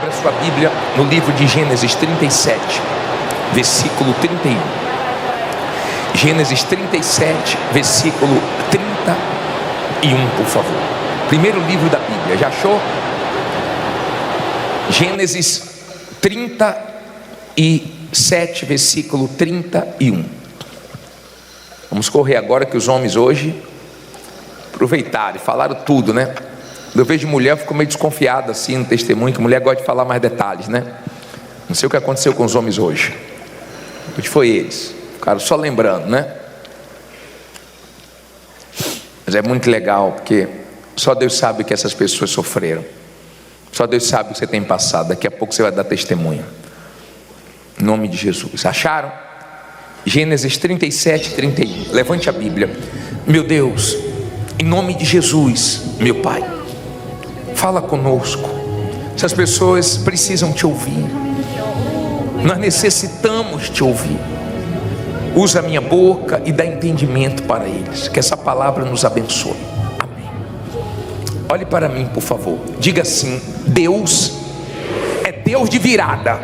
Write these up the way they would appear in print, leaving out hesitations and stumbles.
Abra sua Bíblia no livro de Gênesis 37, versículo 31. Gênesis 37, versículo 31, por favor. Primeiro livro da Bíblia, já achou? Gênesis 37, versículo 31. Vamos correr agora, que os homens hoje aproveitaram e falaram tudo, né? Eu vejo mulher, eu fico meio desconfiado assim no testemunho, que mulher gosta de falar mais detalhes, né? Não sei o que aconteceu com os homens hoje. Hoje foi eles, ficaram só lembrando, né? Mas é muito legal, porque só Deus sabe o que essas pessoas sofreram. Só Deus sabe o que você tem passado. Daqui a pouco você vai dar testemunho. Em nome de Jesus. Acharam? Gênesis 37, 31. Levante a Bíblia. Meu Deus, em nome de Jesus, meu Pai, fala conosco. Essas pessoas precisam te ouvir. Nós necessitamos te ouvir. Usa a minha boca e dá entendimento para eles. Que essa palavra nos abençoe. Amém. Olhe para mim, por favor. Diga assim: Deus é Deus de virada.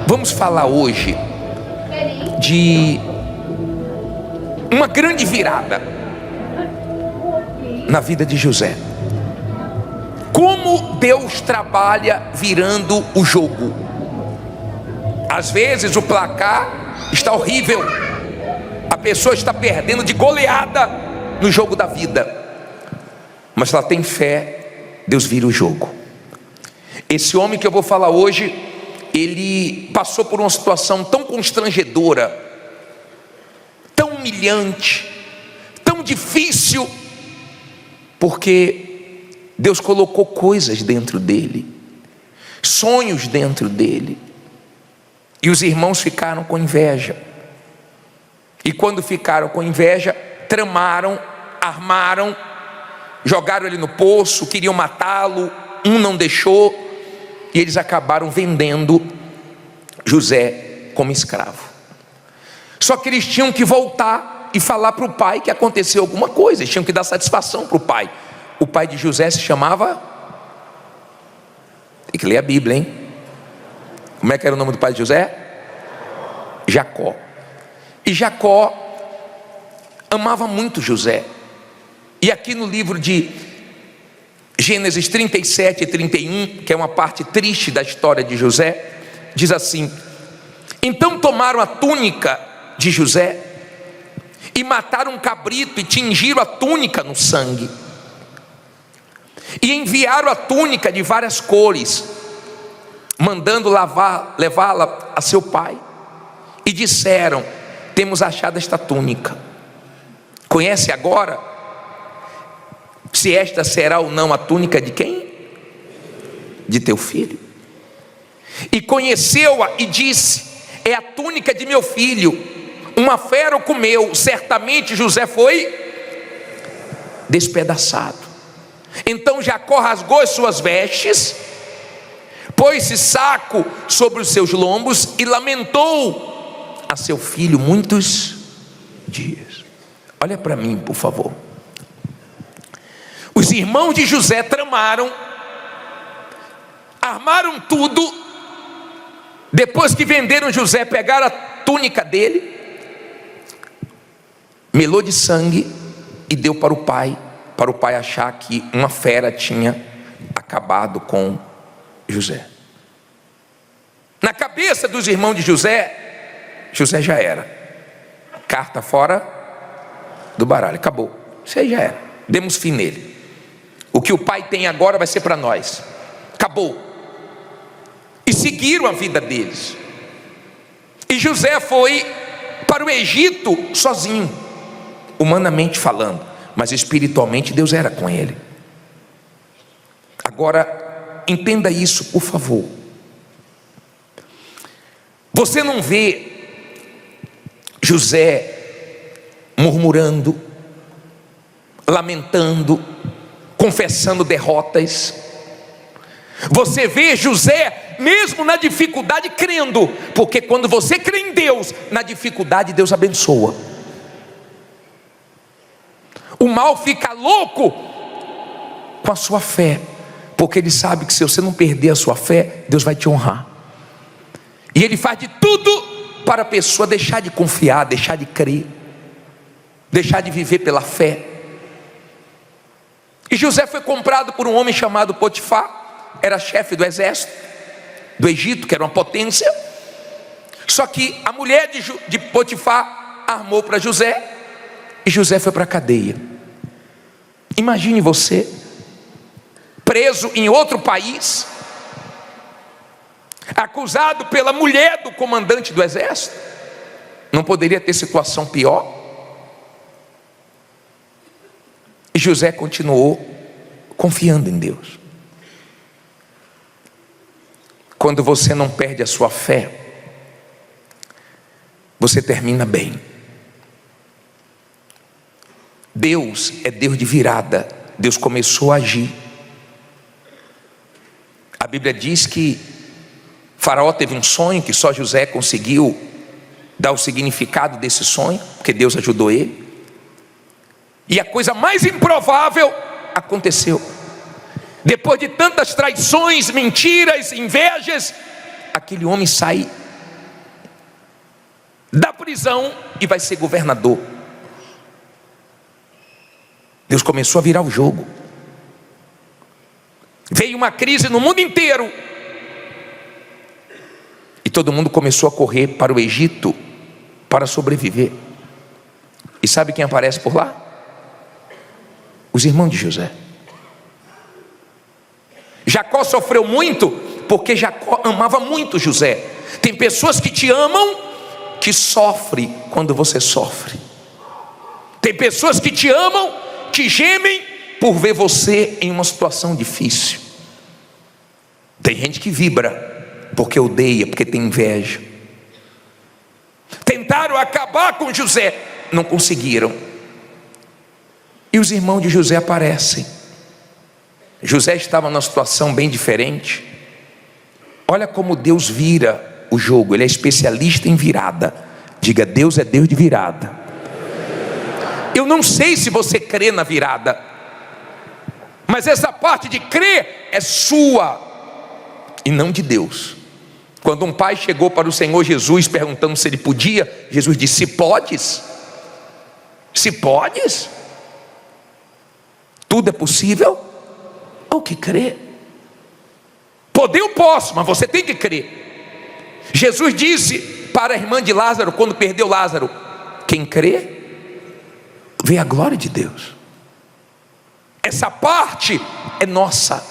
Vamos falar hoje de uma grande virada na vida de José. Como Deus trabalha virando o jogo. Às vezes o placar está horrível, a pessoa está perdendo de goleada no jogo da vida, mas ela tem fé, Deus vira o jogo. Esse homem que eu vou falar hoje, ele passou por uma situação tão constrangedora, tão humilhante, tão difícil, porque Deus colocou coisas dentro dele, sonhos dentro dele, e os irmãos ficaram com inveja. E quando ficaram com inveja, tramaram, armaram, jogaram ele no poço, queriam matá-lo, um não deixou, e eles acabaram vendendo José como escravo. Só que eles tinham que voltar e falar para o pai que aconteceu alguma coisa, eles tinham que dar satisfação para o pai. O pai de José se chamava, tem que ler a Bíblia, hein? Como é que era o nome do pai de José? Jacó. E Jacó amava muito José. E aqui no livro de Gênesis 37 e 31, que é uma parte triste da história de José, diz assim: então tomaram a túnica de José e mataram um cabrito e tingiram a túnica no sangue, e enviaram a túnica de várias cores, mandando levá-la a seu pai, e disseram: temos achado esta túnica, conhece agora se esta será ou não a túnica de quem? De teu filho. E conheceu-a e disse: é a túnica de meu filho, uma fera o comeu. Certamente José foi despedaçado. Então Jacó rasgou as suas vestes, pôs-se saco sobre os seus lombos e lamentou a seu filho muitos dias. Olha para mim, por favor. Os irmãos de José tramaram, armaram tudo. Depois que venderam José, pegaram a túnica dele, melou de sangue e deu para o pai achar que uma fera tinha acabado com José. Na cabeça dos irmãos de José, José já era carta fora do baralho, acabou, isso aí já era, demos fim nele. O que o pai tem agora vai ser para nós, acabou. E seguiram a vida deles. E José foi para o Egito sozinho, humanamente falando, mas espiritualmente Deus era com ele. Agora entenda isso, por favor. Você não vê José murmurando, lamentando, confessando derrotas. Você vê José mesmo na dificuldade crendo, porque quando você crê em Deus, na dificuldade Deus abençoa. O mal fica louco com a sua fé, porque ele sabe que se você não perder a sua fé, Deus vai te honrar. E ele faz de tudo para a pessoa deixar de confiar, deixar de crer, deixar de viver pela fé. E José foi comprado por um homem chamado Potifar, era chefe do exército do Egito, que era uma potência. Só que a mulher de Potifar armou para José, e José foi para a cadeia. Imagine você, preso em outro país, acusado pela mulher do comandante do exército. Não poderia ter situação pior. E José continuou confiando em Deus. Quando você não perde a sua fé, você termina bem. Deus é Deus de virada. Deus começou a agir. A Bíblia diz que Faraó teve um sonho que só José conseguiu dar o significado desse sonho, porque Deus ajudou ele. E a coisa mais improvável aconteceu. Depois de tantas traições, mentiras, invejas, aquele homem sai da prisão e vai ser governador. Deus começou a virar o jogo. Veio uma crise no mundo inteiro, e todo mundo começou a correr para o Egito para sobreviver. E sabe quem aparece por lá? Os irmãos de José. Jacó sofreu muito, porque Jacó amava muito José. Tem pessoas que te amam, que sofrem quando você sofre. Tem pessoas que te amam, que gemem por ver você em uma situação difícil. Tem gente que vibra porque odeia, porque tem inveja. Tentaram acabar com José, não conseguiram. E os irmãos de José aparecem. José estava numa situação bem diferente. Olha como Deus vira o jogo. Ele é especialista em virada. Diga: Deus é Deus de virada. Eu não sei se você crê na virada, mas essa parte de crer é sua e não de Deus. Quando um pai chegou para o Senhor Jesus perguntando se ele podia, Jesus disse: se podes, se podes, tudo é possível ao que crê. Poder eu posso, mas você tem que crer. Jesus disse para a irmã de Lázaro, quando perdeu Lázaro: quem crê, vê a glória de Deus. Essa parte é nossa.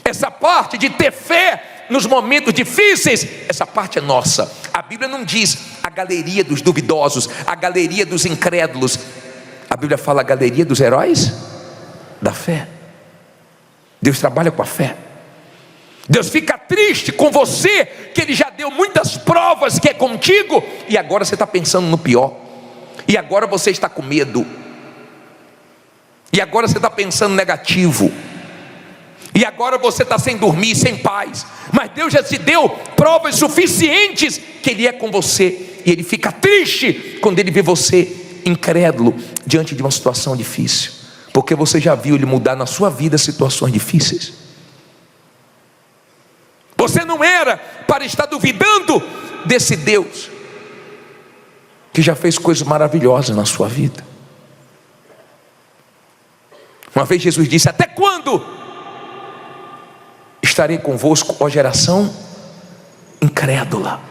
Essa parte de ter fé nos momentos difíceis, essa parte é nossa. A Bíblia não diz a galeria dos duvidosos, a galeria dos incrédulos. A Bíblia fala a galeria dos heróis da fé. Deus trabalha com a fé. Deus fica triste com você, que Ele já deu muitas provas que é contigo, e agora você está pensando no pior. E agora você está com medo. E agora você está pensando negativo. E agora você está sem dormir, sem paz. Mas Deus já te deu provas suficientes que Ele é com você. E Ele fica triste quando Ele vê você incrédulo diante de uma situação difícil, porque você já viu Ele mudar na sua vida situações difíceis. Você não era para estar duvidando desse Deus que já fez coisas maravilhosas na sua vida. Uma vez Jesus disse: até quando estarei convosco, ó geração incrédula?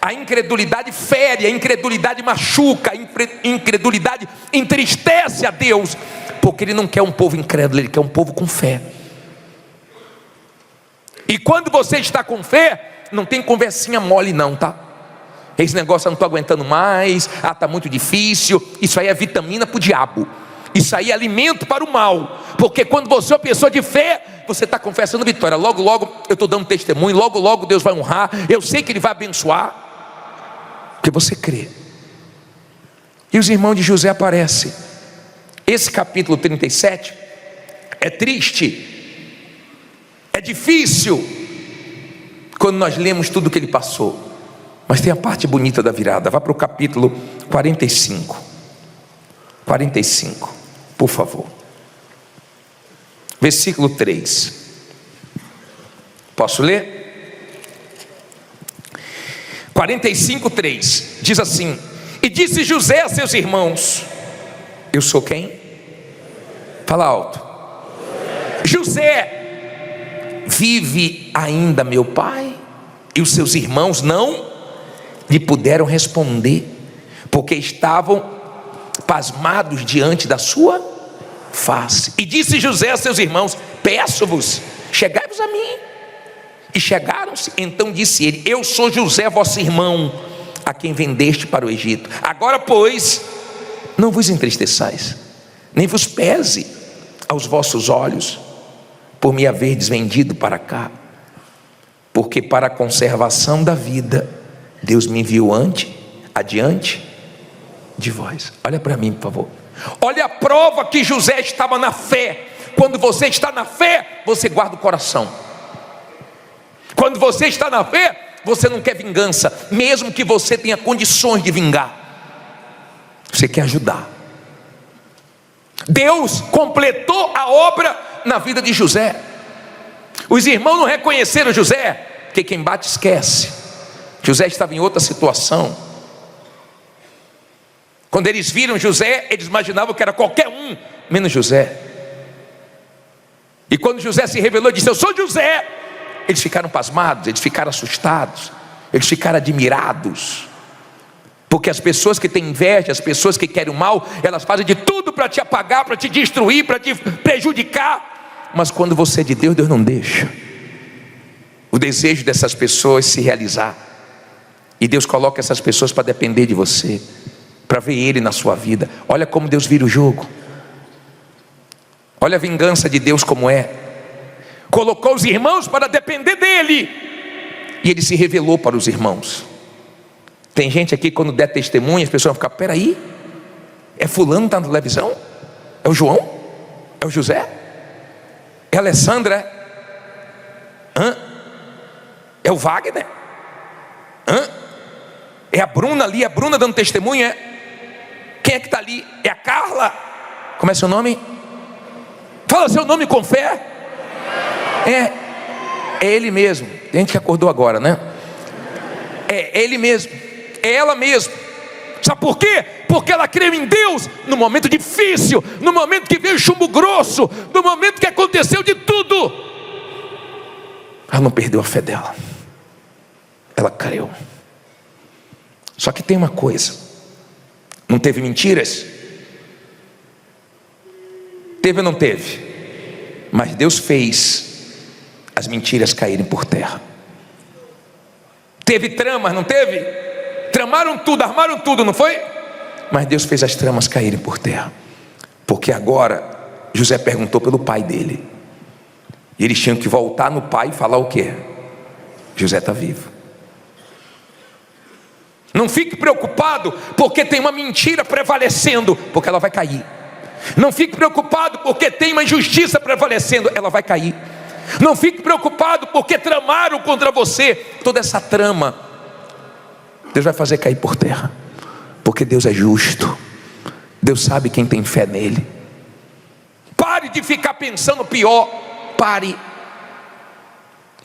A incredulidade fere, a incredulidade machuca, a incredulidade entristece a Deus, porque Ele não quer um povo incrédulo, Ele quer um povo com fé. E quando você está com fé, não tem conversinha mole não, tá? Esse negócio eu não estou aguentando mais, está muito difícil. Isso aí é vitamina para o diabo. Isso aí é alimento para o mal. Porque quando você é uma pessoa de fé, você está confessando vitória. Logo, logo eu estou dando testemunho. Logo, logo Deus vai honrar. Eu sei que Ele vai abençoar, porque você crê. E os irmãos de José aparecem. Esse capítulo 37 é triste, é difícil quando nós lemos tudo o que ele passou, mas tem a parte bonita da virada. Vá para o capítulo 45, por favor. versículo 3. Posso ler? 45:3 diz assim: e disse José a seus irmãos: eu sou quem? Fala alto. José, vive ainda meu pai? E os seus irmãos não lhe puderam responder, porque estavam pasmados diante da sua face. E disse José a seus irmãos: peço-vos, chegai-vos a mim. E chegaram-se. Então disse ele: eu sou José, vosso irmão, a quem vendeste para o Egito. Agora, pois, não vos entristeçais, nem vos pese aos vossos olhos, por me haverdes vendido para cá, porque para a conservação da vida Deus me enviou adiante de vós. Olha para mim, por favor. Olha a prova que José estava na fé. Quando você está na fé, você guarda o coração. Quando você está na fé, você não quer vingança, mesmo que você tenha condições de vingar. Você quer ajudar. Deus completou a obra na vida de José. Os irmãos não reconheceram José, porque quem bate esquece. José estava em outra situação. Quando eles viram José, eles imaginavam que era qualquer um, menos José. E quando José se revelou e disse: eu sou José, eles ficaram pasmados, eles ficaram assustados, eles ficaram admirados. Porque as pessoas que têm inveja, as pessoas que querem o mal, elas fazem de tudo para te apagar, para te destruir, para te prejudicar. Mas quando você é de Deus, Deus não deixa o desejo dessas pessoas se realizar. E Deus coloca essas pessoas para depender de você, para ver Ele na sua vida. Olha como Deus vira o jogo. Olha a vingança de Deus como é. Colocou os irmãos para depender dele, e ele se revelou para os irmãos. Tem gente aqui, quando der testemunha, as pessoas vão ficar: peraí, é fulano que está na televisão? É o João? É o José? É a Alessandra? É o Wagner? É a Bruna ali, a Bruna dando testemunha? Quem é que está ali? É a Carla? Como é seu nome? Fala seu nome com fé. É ele mesmo. Tem gente que acordou agora, né? É ele mesmo, é ela mesmo. Sabe por quê? Porque ela creu em Deus no momento difícil, no momento que veio chumbo grosso, no momento que aconteceu de tudo. Ela não perdeu a fé dela, ela creu. Só que tem uma coisa: não teve mentiras? Teve ou não teve? Mas Deus fez as mentiras caírem por terra. Teve tramas, não teve? Tramaram tudo, armaram tudo, não foi? Mas Deus fez as tramas caírem por terra. Porque agora José perguntou pelo pai dele, e eles tinham que voltar no pai e falar o quê? José está vivo. Não fique preocupado porque tem uma mentira prevalecendo, porque ela vai cair. Não fique preocupado porque tem uma injustiça prevalecendo, ela vai cair. Não fique preocupado porque tramaram contra você. Toda essa trama Deus vai fazer cair por terra, porque Deus é justo. Deus sabe quem tem fé nele. Pare de ficar pensando pior. Pare.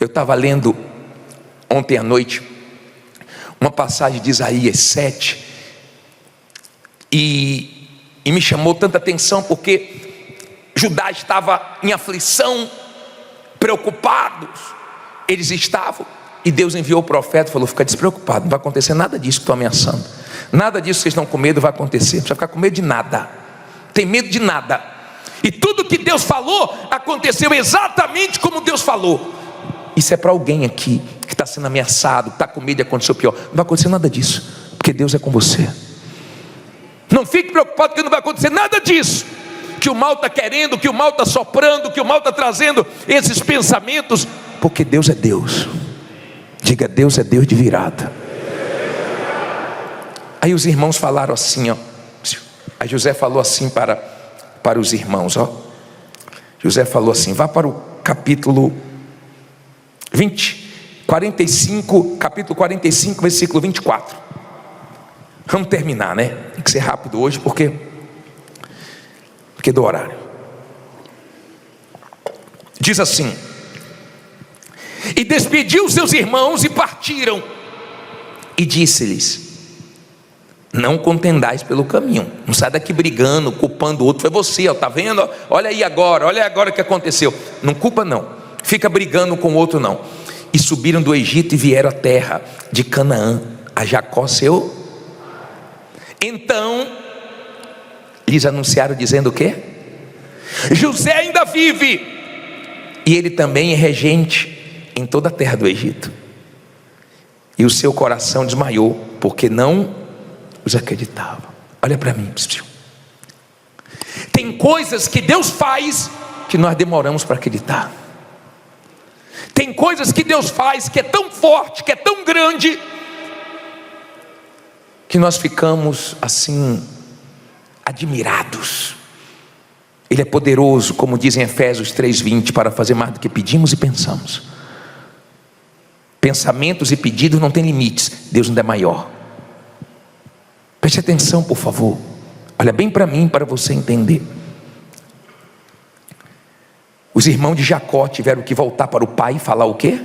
Eu estava lendo ontem à noite uma passagem de Isaías 7 e me chamou tanta atenção, porque Judá estava em aflição, preocupados, eles estavam, e Deus enviou o profeta e falou: fica despreocupado, não vai acontecer nada disso que estou ameaçando, nada disso que vocês estão com medo vai acontecer, não precisa ficar com medo de nada, tem medo de nada. E tudo que Deus falou aconteceu exatamente como Deus falou. Isso é para alguém aqui que está sendo ameaçado, que está com medo de acontecer o pior. Não vai acontecer nada disso, porque Deus é com você. Não fique preocupado que não vai acontecer nada disso que o mal está querendo, que o mal está soprando, que o mal está trazendo esses pensamentos, porque Deus é Deus. Diga: Deus é Deus de virada. Aí os irmãos falaram assim, ó. Aí José falou assim para os irmãos, ó. José falou assim: vá para o capítulo 45, capítulo 45, versículo 24. Vamos terminar, né? Tem que ser rápido hoje, porque do horário. Diz assim: e despediu seus irmãos e partiram, e disse-lhes: não contendais pelo caminho, não sai daqui brigando, culpando o outro. Foi você, está vendo? Olha aí agora o que aconteceu. Não culpa não, fica brigando com o outro não. E subiram do Egito e vieram à terra de Canaã, a Jacó seu. Então lhes anunciaram dizendo o quê? José ainda vive, e ele também é regente em toda a terra do Egito. E o seu coração desmaiou, porque não os acreditava. Olha para mim, tem coisas que Deus faz que nós demoramos para acreditar. Tem coisas que Deus faz que é tão forte, que é tão grande, que nós ficamos assim admirados. Ele é poderoso, como diz em Efésios 3:20, para fazer mais do que pedimos e pensamos. Pensamentos e pedidos não têm limites. Deus ainda é maior. Preste atenção, por favor. Olha bem para mim, para você entender. Os irmãos de Jacó tiveram que voltar para o pai e falar o quê?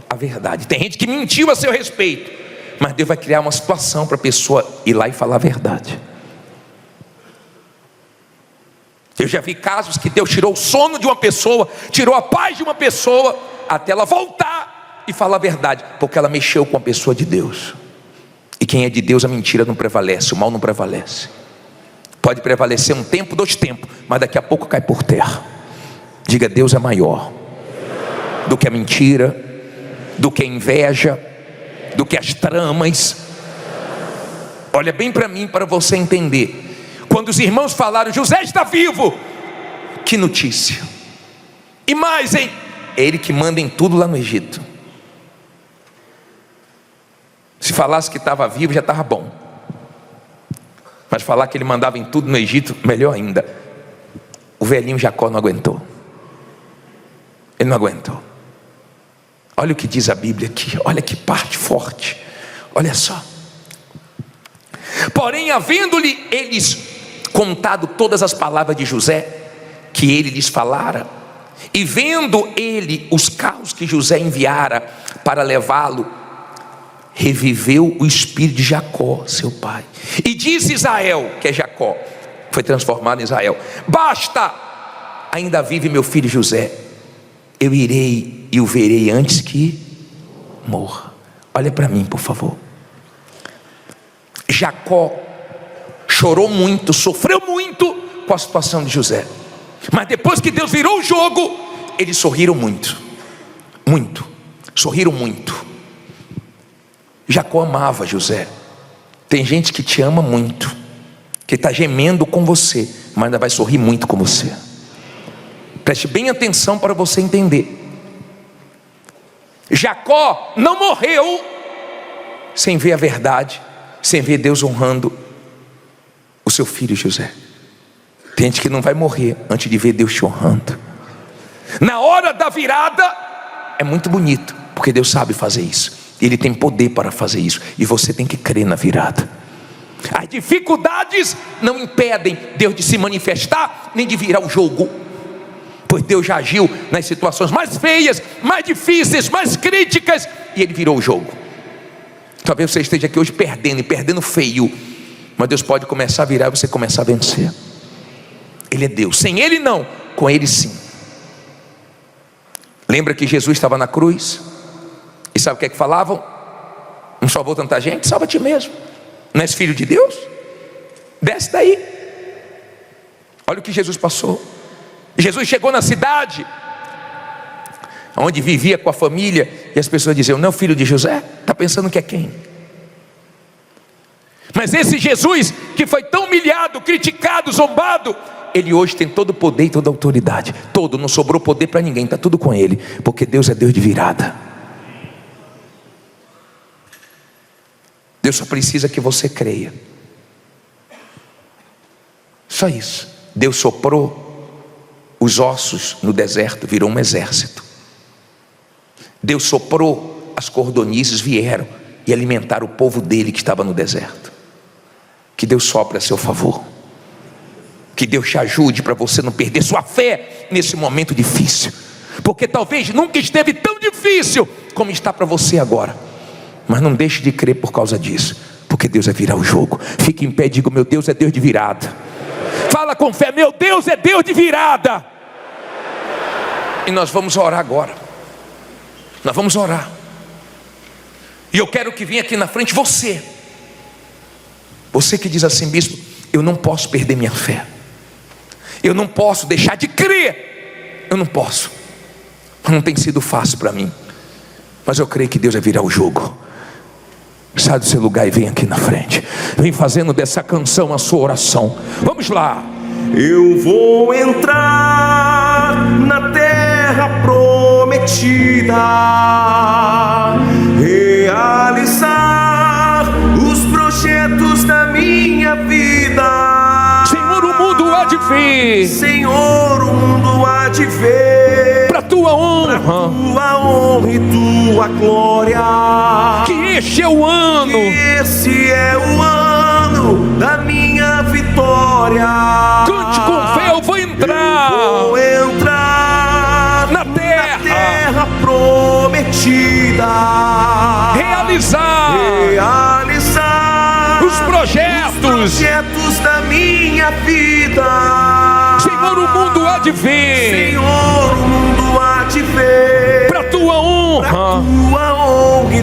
A verdade. Tem gente que mentiu a seu respeito, mas Deus vai criar uma situação para a pessoa ir lá e falar a verdade. Eu já vi casos que Deus tirou o sono de uma pessoa, tirou a paz de uma pessoa, até ela voltar e falar a verdade, porque ela mexeu com a pessoa de Deus. E quem é de Deus, a mentira não prevalece, o mal não prevalece. Pode prevalecer um tempo, 2 tempos, mas daqui a pouco cai por terra. Diga: Deus é maior do que a mentira, do que a inveja, do que as tramas. Olha bem para mim, para você entender. Quando os irmãos falaram: José está vivo, que notícia! E mais, hein? É ele que manda em tudo lá no Egito. Se falasse que estava vivo, já estava bom. Mas falar que ele mandava em tudo no Egito, melhor ainda. O velhinho Jacó não aguentou. Ele não aguentou. Olha o que diz a Bíblia aqui. Olha que parte forte. Olha só. Porém, havendo-lhe eles contado todas as palavras de José, que ele lhes falara, e vendo ele os carros que José enviara para levá-lo, reviveu o espírito de Jacó, seu pai. E disse Israel, que é Jacó, foi transformado em Israel: basta, ainda vive meu filho José, eu irei e o verei antes que morra. Olha para mim, por favor. Jacó chorou muito, sofreu muito com a situação de José, mas depois que Deus virou o jogo, eles sorriram muito, sorriram muito. Jacó amava José. Tem gente que te ama muito, que está gemendo com você, mas ainda vai sorrir muito com você. Preste bem atenção para você entender. Jacó não morreu sem ver a verdade, sem ver Deus honrando o seu filho José. Tem gente que não vai morrer antes de ver Deus te honrando. Na hora da virada é muito bonito, porque Deus sabe fazer isso. Ele tem poder para fazer isso, e você tem que crer na virada. As dificuldades não impedem Deus de se manifestar, nem de virar o jogo, pois Deus já agiu nas situações mais feias, mais difíceis, mais críticas, e Ele virou o jogo. Talvez você esteja aqui hoje perdendo, e perdendo feio, mas Deus pode começar a virar e você começar a vencer. Ele é Deus. Sem Ele não, com Ele sim. Lembra que Jesus estava na cruz? E sabe o que é que falavam? Não salvou tanta gente? Salva a ti mesmo. Não és filho de Deus? Desce daí. Olha o que Jesus passou. Jesus chegou na cidade onde vivia com a família, e as pessoas diziam: não é o filho de José? Está pensando que é quem? Mas esse Jesus que foi tão humilhado, criticado, zombado, Ele hoje tem todo o poder e toda a autoridade. Todo, não sobrou poder para ninguém, está tudo com Ele, porque Deus é Deus de virada. Deus só precisa que você creia. Só isso. Deus soprou os ossos no deserto, virou um exército. Deus soprou, as cordonizes vieram e alimentaram o povo dele que estava no deserto. Que Deus sopre a seu favor. Que Deus te ajude para você não perder sua fé nesse momento difícil. porque talvez nunca esteve tão difícil como está para você agora. Mas não deixe de crer por causa disso, porque Deus vai virar o jogo. Fique em pé e diga: meu Deus é Deus de virada. Fala com fé: meu Deus é Deus de virada. E nós vamos orar agora. Nós vamos orar. E eu quero que venha aqui na frente você que diz assim: bispo, eu não posso perder minha fé, eu não posso deixar de crer, eu não posso, não tem sido fácil para mim, mas eu creio que Deus vai virar o jogo. Sai do seu lugar e vem aqui na frente. Vem fazendo dessa canção a sua oração. Vamos lá. Eu vou entrar na terra prometida, realizar os projetos da minha vida. Senhor, o mundo há de ver. Senhor, o mundo há de ver. Para tua honra, tua honra e tua glória. Que este é o ano. Que esse é o ano da minha vitória. Cante com fé: eu vou entrar. Eu vou entrar na terra prometida, realizar os projetos da minha vida. Senhor, o mundo há de ver. Senhor, o mundo há de ver. Para tua honra, tua honra e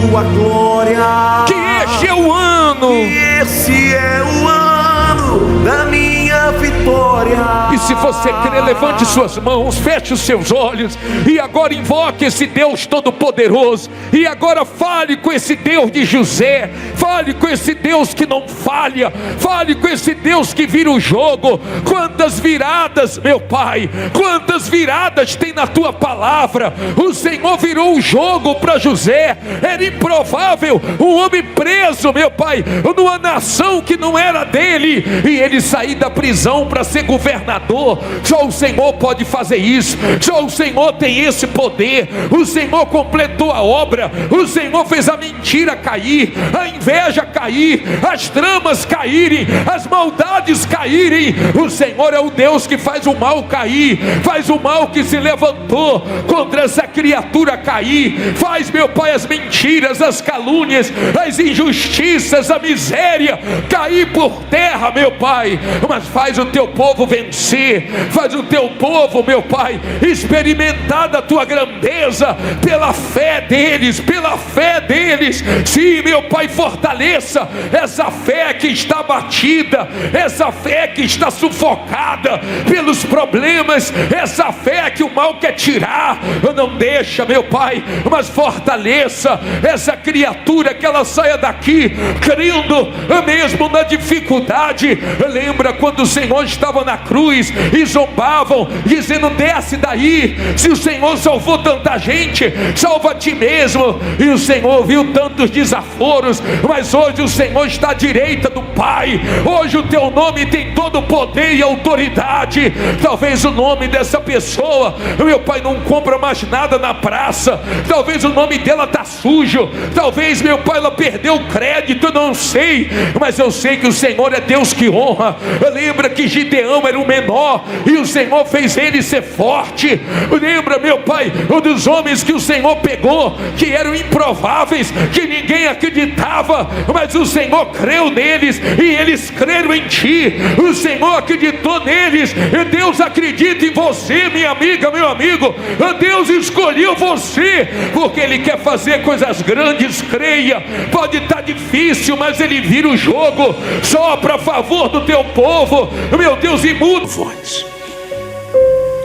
tua glória. Que este é o ano. Que esse é o ano da minha vitória. E se você crer, levante suas mãos, feche os seus olhos e agora invoque esse Deus todo-poderoso. E agora fale com esse Deus de José. Fale com esse Deus que não falha. Fale com esse Deus que vira o jogo. Quantas viradas, meu Pai, quantas viradas tem na tua palavra. O Senhor virou o jogo para José. Era improvável um homem preso, meu Pai, numa nação que não era dele, e ele sair da prisão para ser governador. Só o Senhor pode fazer isso. Só o Senhor tem esse poder. O Senhor completou a obra. O Senhor fez a mentira cair, a inveja cair, as tramas caírem, as maldades caírem. O Senhor é o Deus que faz o mal cair, faz o mal que se levantou contra essa criatura cair, faz, meu Pai, as mentiras, as calúnias, as injustiças, a miséria cair por terra, meu Pai. Mas faz o teu povo vencer, faz o teu povo, meu Pai, experimentar da tua grandeza pela fé deles, pela fé deles. Sim, meu Pai, fortaleça essa fé que está abatida, essa fé que está sufocada pelos problemas, essa fé que o mal quer tirar. Não deixa, meu Pai, mas fortaleça essa criatura, que ela saia daqui crendo mesmo na dificuldade. Lembra quando o Senhor estava na cruz e zombavam, dizendo: desce daí, se o Senhor salvou tanta gente, salva a ti mesmo. E o Senhor viu tantos desaforos, mas hoje o Senhor está à direita do Pai. Hoje o teu nome tem todo o poder e autoridade. Talvez o nome dessa pessoa, meu Pai, não compra mais nada na praça. Talvez o nome dela está sujo. Talvez, meu Pai, ela perdeu o crédito, eu não sei, mas eu sei que o Senhor é Deus que honra. Lembra que Gideão era o menor e o Senhor fez ele ser forte. Lembra, meu Pai, dos homens que o Senhor pegou, que eram improváveis, que ninguém acreditava, mas o Senhor creu neles e eles creram em ti. O Senhor acreditou neles, e Deus acredita em você, minha amiga, meu amigo. Deus escolheu você porque Ele quer fazer coisas grandes. Creia, pode estar difícil, mas Ele vira o jogo só para favor do teu povo, meu Deus. E muda voz,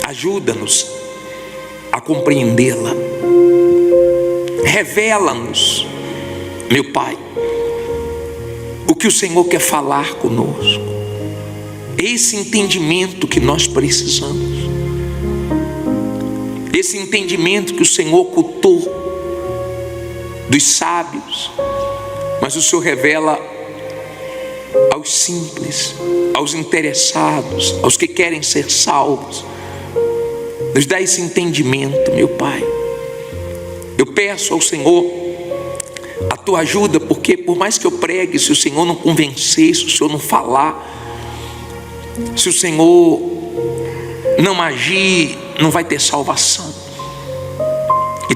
ajuda-nos a compreendê-la, revela-nos, meu Pai, o que o Senhor quer falar conosco. Esse entendimento que nós precisamos, esse entendimento que o Senhor ocultou dos sábios, mas o Senhor revela aos simples, aos interessados, aos que querem ser salvos. Nos dá esse entendimento, meu Pai. Eu peço ao Senhor a tua ajuda, porque por mais que eu pregue, se o Senhor não convencer, se o Senhor não falar, se o Senhor não agir, não vai ter salvação.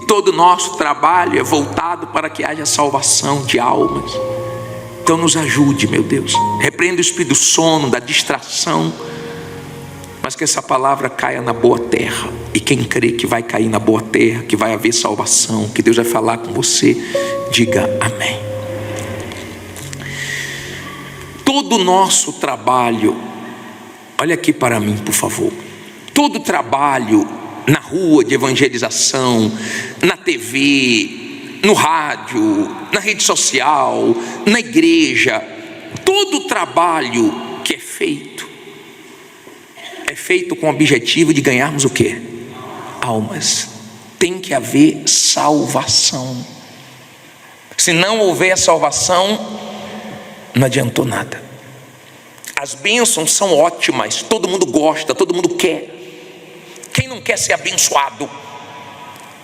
todo o nosso trabalho é voltado para que haja salvação de almas. Então nos ajude, meu Deus. Repreenda o espírito do sono, da distração, mas que essa palavra caia na boa terra. E quem crê que vai cair na boa terra, que vai haver salvação, que Deus vai falar com você, diga amém. Todo o nosso trabalho, olha aqui para mim, por favor. Todo trabalho na rua de evangelização, na TV, no rádio, na rede social, na igreja, todo trabalho que é feito com o objetivo de ganharmos o quê? Almas. Tem que haver salvação. Se não houver salvação, não adiantou nada. As bênçãos são ótimas, todo mundo gosta, todo mundo quer. Quem não quer ser abençoado?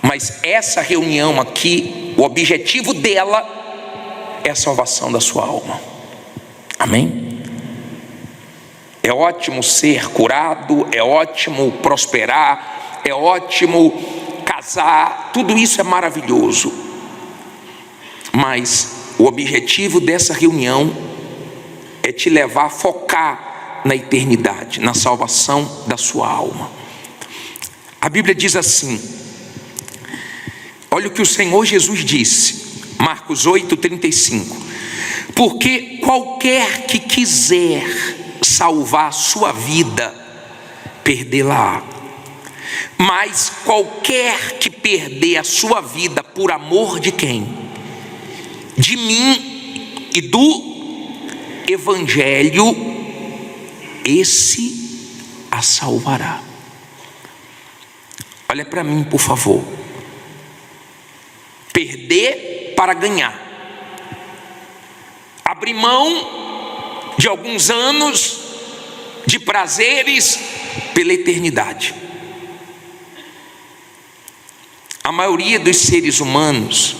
Mas essa reunião aqui, o objetivo dela é a salvação da sua alma. Amém? É ótimo ser curado, é ótimo prosperar, é ótimo casar, tudo isso é maravilhoso. Mas o objetivo dessa reunião é te levar a focar na eternidade, na salvação da sua alma. A Bíblia diz assim, olha o que o Senhor Jesus disse, Marcos 8:35: porque qualquer que quiser salvar a sua vida, perdê-la-á. Mas qualquer que perder a sua vida por amor de quem? De mim e do Evangelho, esse a salvará. Olha para mim, por favor. Perder para ganhar. Abrir mão de alguns anos de prazeres pela eternidade. A maioria dos seres humanos,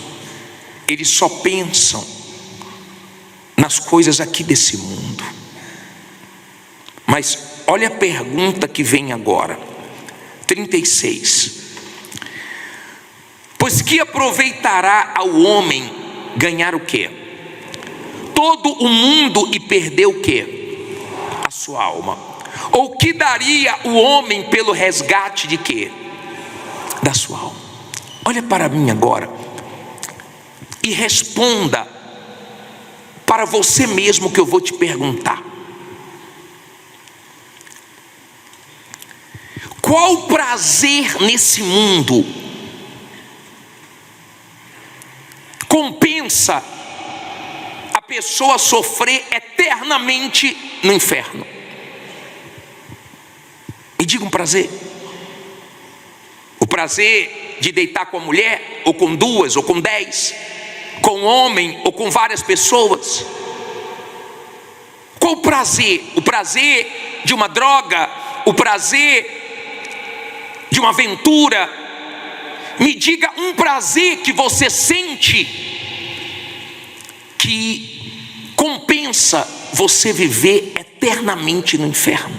eles só pensam nas coisas aqui desse mundo. Mas olha a pergunta que vem agora, 36. Pois que aproveitará ao homem ganhar o quê? Todo o mundo e perder o quê? A sua alma. Ou que daria o homem pelo resgate de quê? Da sua alma. Olha para mim agora e responda para você mesmo que eu vou te perguntar. Qual prazer nesse mundo compensa a pessoa sofrer eternamente no inferno? Me diga um prazer. O prazer de deitar com a mulher, ou com duas, ou com 10, com um homem, ou com várias pessoas. Qual o prazer? O prazer de uma droga? O prazer de uma aventura? Me diga um prazer que você sente que compensa você viver eternamente no inferno.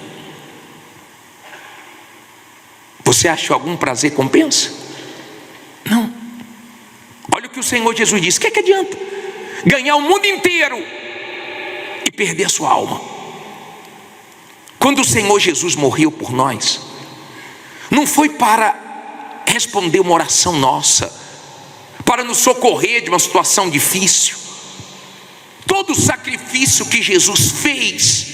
Você acha que algum prazer compensa? Não. Olha o que o Senhor Jesus disse: o que é que adianta ganhar o mundo inteiro e perder a sua alma? Quando o Senhor Jesus morreu por nós, não foi para responder uma oração nossa, para nos socorrer de uma situação difícil. Todo o sacrifício que Jesus fez,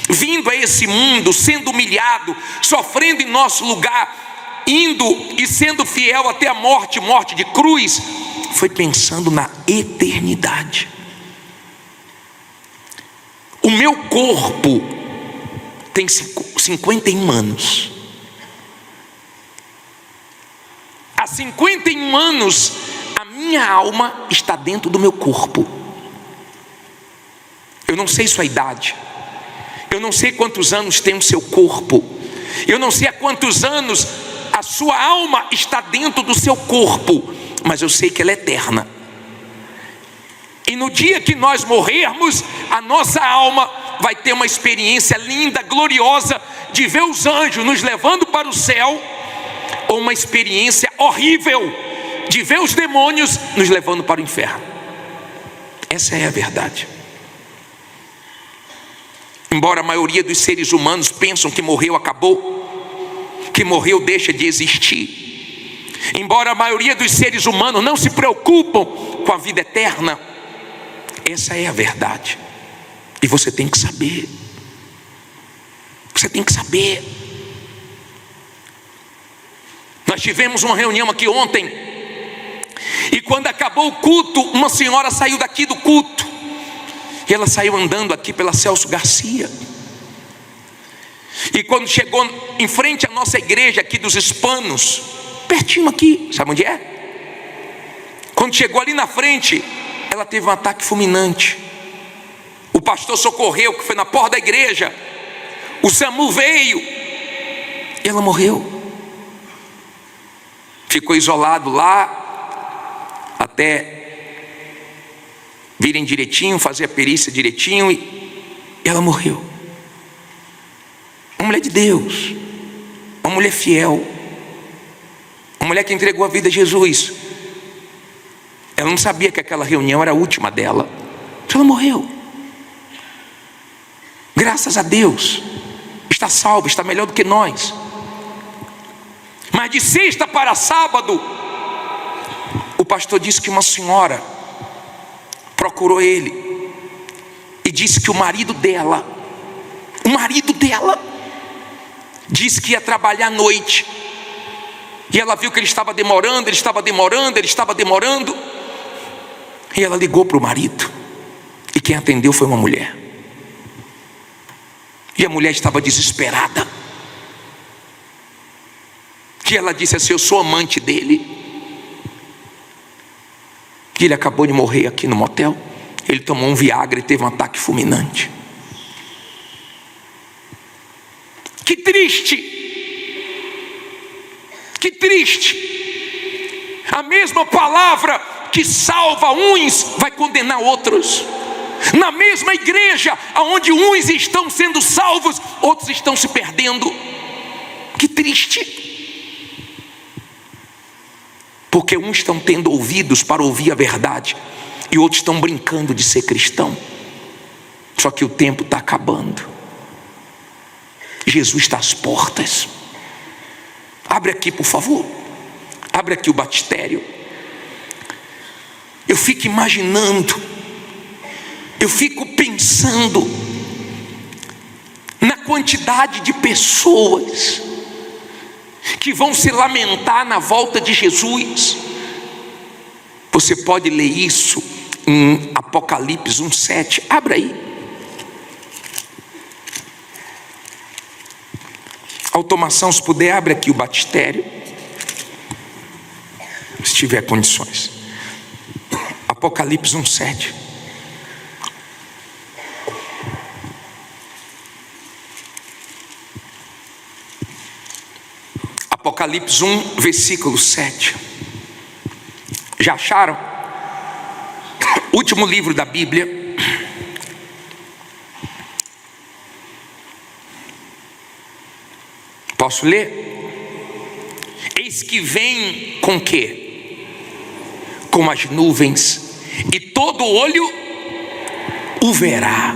vindo a esse mundo, sendo humilhado, sofrendo em nosso lugar, indo e sendo fiel até a morte, morte de cruz, foi pensando na eternidade. O meu corpo tem 51 anos. Há 51 anos a minha alma está dentro do meu corpo. Eu não sei sua idade, eu não sei quantos anos tem o seu corpo, eu não sei há quantos anos a sua alma está dentro do seu corpo, mas eu sei que ela é eterna. E no dia que nós morrermos, a nossa alma vai ter uma experiência linda, gloriosa, de ver os anjos nos levando para o céu, ou uma experiência horrível de ver os demônios nos levando para o inferno. Essa é a verdade. Embora a maioria dos seres humanos pensam que morreu, acabou, que morreu, deixa de existir. Embora a maioria dos seres humanos não se preocupam com a vida eterna, essa é a verdade. E você tem que saber. Você tem que saber. Nós tivemos uma reunião aqui ontem, e quando acabou o culto, uma senhora saiu daqui do culto, e ela saiu andando aqui pela Celso Garcia, e quando chegou em frente à nossa igreja aqui dos Hispanos, pertinho aqui, sabe onde é? Quando chegou ali na frente, ela teve um ataque fulminante. O pastor socorreu, que foi na porta da igreja, o SAMU veio, e ela morreu. Ficou isolado lá, até virem direitinho, fazer a perícia direitinho, e ela morreu. Uma mulher de Deus, uma mulher fiel, uma mulher que entregou a vida a Jesus. Ela não sabia que aquela reunião era a última dela. Ela morreu. Graças a Deus, está salva, está melhor do que nós. Mas de sexta para sábado, o pastor disse que uma senhora procurou ele e disse que o marido dela disse que ia trabalhar à noite, e ela viu que ele estava demorando, e ela ligou para o marido, e quem atendeu foi uma mulher, e a mulher estava desesperada, que ela disse assim: eu sou amante dele, que ele acabou de morrer aqui no motel, ele tomou um Viagra e teve um ataque fulminante. Que triste, que triste. A mesma palavra que salva uns vai condenar outros. Na mesma igreja, onde uns estão sendo salvos, outros estão se perdendo. Que triste. Porque uns estão tendo ouvidos para ouvir a verdade, e outros estão brincando de ser cristão. Só que o tempo está acabando. Jesus está às portas. Abre aqui, por favor. Abre aqui o batistério. Eu fico imaginando, eu fico pensando na quantidade de pessoas que vão se lamentar na volta de Jesus. Você pode ler isso em Apocalipse 1:7. Abra aí. Automação, se puder, abre aqui o batistério, se tiver condições. Apocalipse 1:7. Apocalipse 1, versículo 7. Já acharam? Último livro da Bíblia. Posso ler? Eis que vem com quê? Com as nuvens, e todo olho o verá.